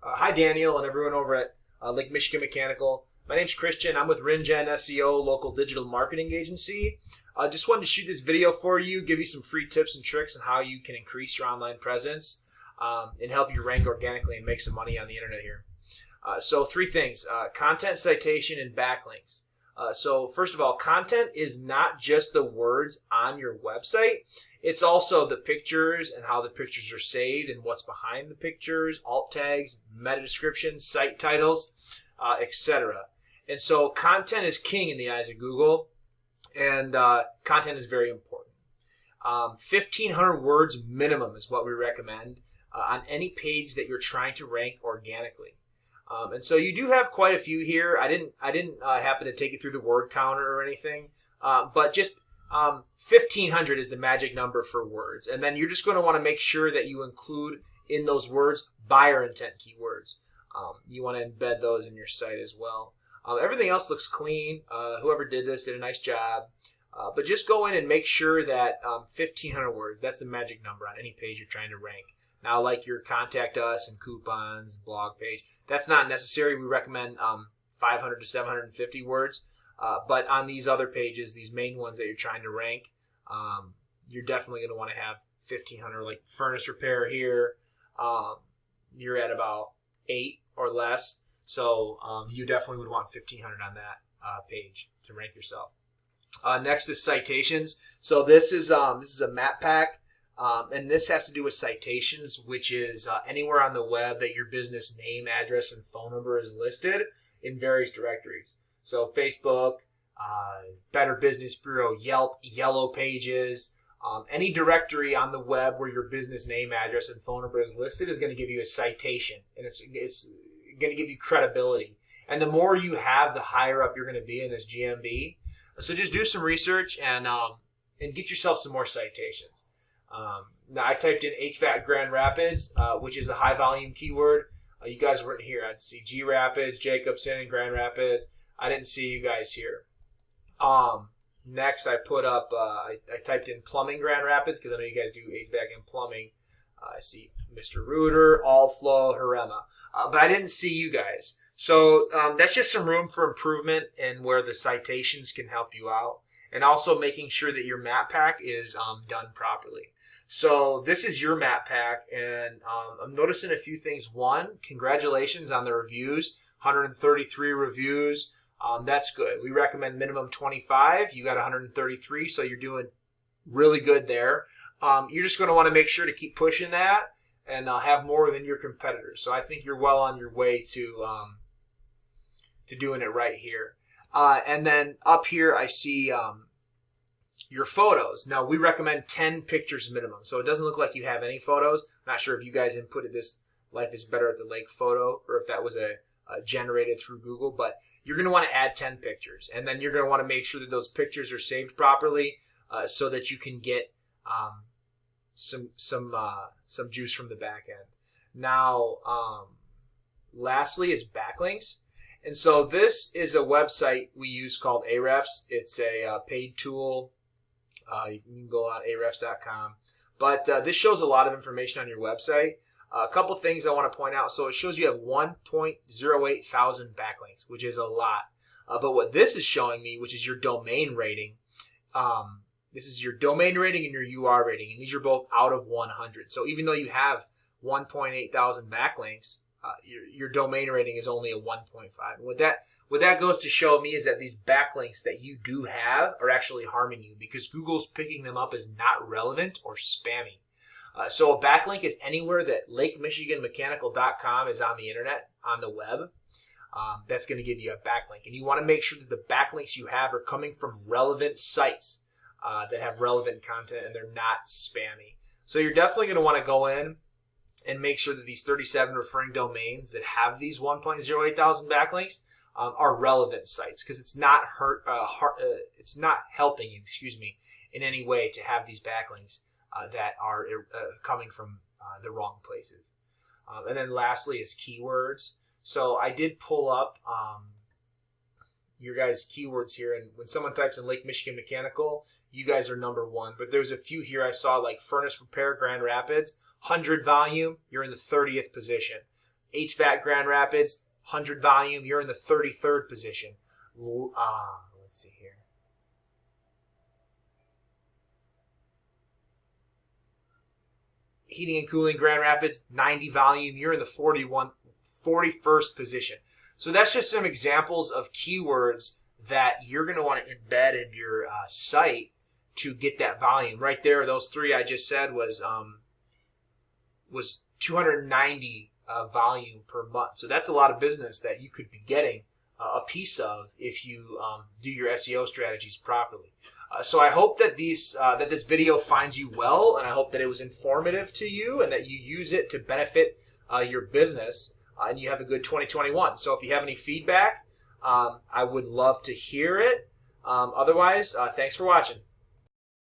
Hi, Daniel, and everyone over at Lake Michigan Mechanical. My name's Christian. I'm with RenGen SEO, local digital marketing agency. Just wanted to shoot this video for you, give you some free tips and tricks on how you can increase your online presence and help you rank organically and make some money on the internet here. So three things, content, citation, and backlinks. So first of all, content is not just the words on your website. It's also the pictures and how the pictures are saved and what's behind the pictures, alt tags, meta descriptions, site titles, etc. And so content is king in the eyes of Google, and content is very important. 1,500 words minimum is what we recommend on any page that you're trying to rank organically. And so you do have quite a few here. I didn't happen to take you through the word counter or anything, but just 1,500 is the magic number for words. And then you're just going to want to make sure that you include in those words buyer intent keywords. You want to embed those in your site as well. Everything else looks clean. Whoever did this did a nice job. But just go in and make sure that 1,500 words, that's the magic number on any page you're trying to rank. Now, like your contact us and coupons, blog page, that's not necessary. We recommend 500 to 750 words. But on these other pages, these main ones that you're trying to rank, you're definitely going to want to have 1,500, like furnace repair here. You're at about 8 or less. So you definitely would want 1,500 on that page to rank yourself. Next is citations. So this is a map pack, and this has to do with citations, which is anywhere on the web that your business name, address, and phone number is listed in various directories. So Facebook, Better Business Bureau, Yelp, Yellow Pages, any directory on the web where your business name, address, and phone number is listed is going to give you a citation, and it's going to give you credibility. And the more you have, the higher up you're going to be in this GMB. So just do some research and get yourself some more citations. Now I typed in HVAC Grand Rapids, which is a high volume keyword. You guys weren't here. I'd see G Rapids, Jacobson, Grand Rapids. I didn't see you guys here. Next I put up, I typed in plumbing Grand Rapids because I know you guys do HVAC and plumbing. I see Mr. Reuter, Allflow, Harema. But I didn't see you guys. So that's just some room for improvement and where the citations can help you out. And also making sure that your map pack is done properly. So this is your map pack, and I'm noticing a few things. One, congratulations on the reviews, 133 reviews. That's good. We recommend minimum 25. You got 133, so you're doing really good there. You're just going to want to make sure to keep pushing that and have more than your competitors. So I think you're well on your way to doing it right here. And then up here I see your photos. Now we recommend 10 pictures minimum. So it doesn't look like you have any photos. I'm not sure if you guys inputted this Life is Better at the Lake photo or if that was generated through Google, but you're going to want to add 10 pictures. And then you're going to want to make sure that those pictures are saved properly so that you can get some juice from the back end. Now, lastly is backlinks. And so this is a website we use called Ahrefs. It's a paid tool. You can go on ahrefs.com. But this shows a lot of information on your website. A couple things I want to point out. So it shows you have 1.08 thousand backlinks, which is a lot. But what this is showing me, which is your domain rating, this is your domain rating and your UR rating, and these are both out of 100. So even though you have 1.8 thousand backlinks, your domain rating is only a 1.5. What that goes to show me is that these backlinks that you do have are actually harming you because Google's picking them up as not relevant or spammy. So a backlink is anywhere that LakeMichiganMechanical.com is on the internet, on the web. That's going to give you a backlink. And you want to make sure that the backlinks you have are coming from relevant sites that have relevant content and they're not spammy. So you're definitely going to want to go in and make sure that these 37 referring domains that have these 1.08 thousand backlinks are relevant sites because it's not it's not helping you, in any way to have these backlinks that are coming from the wrong places. And then lastly is keywords. So I did pull up your guys' keywords here, and when someone types in Lake Michigan Mechanical, you guys are number one. But there's a few here I saw like furnace repair Grand Rapids, 100 volume, you're in the 30th position. HVAC Grand Rapids, 100 volume, you're in the 33rd position. Let's see here. Heating and Cooling Grand Rapids, 90 volume, you're in the 41st position. So that's just some examples of keywords that you're going to want to embed in your site to get that volume. Right there, those three I just said was 290 volume per month. So that's a lot of business that you could be getting a piece of if you do your SEO strategies properly. So I hope that that this video finds you well, and I hope that it was informative to you and that you use it to benefit your business, and you have a good 2021. So if you have any feedback, I would love to hear it. Otherwise, thanks for watching.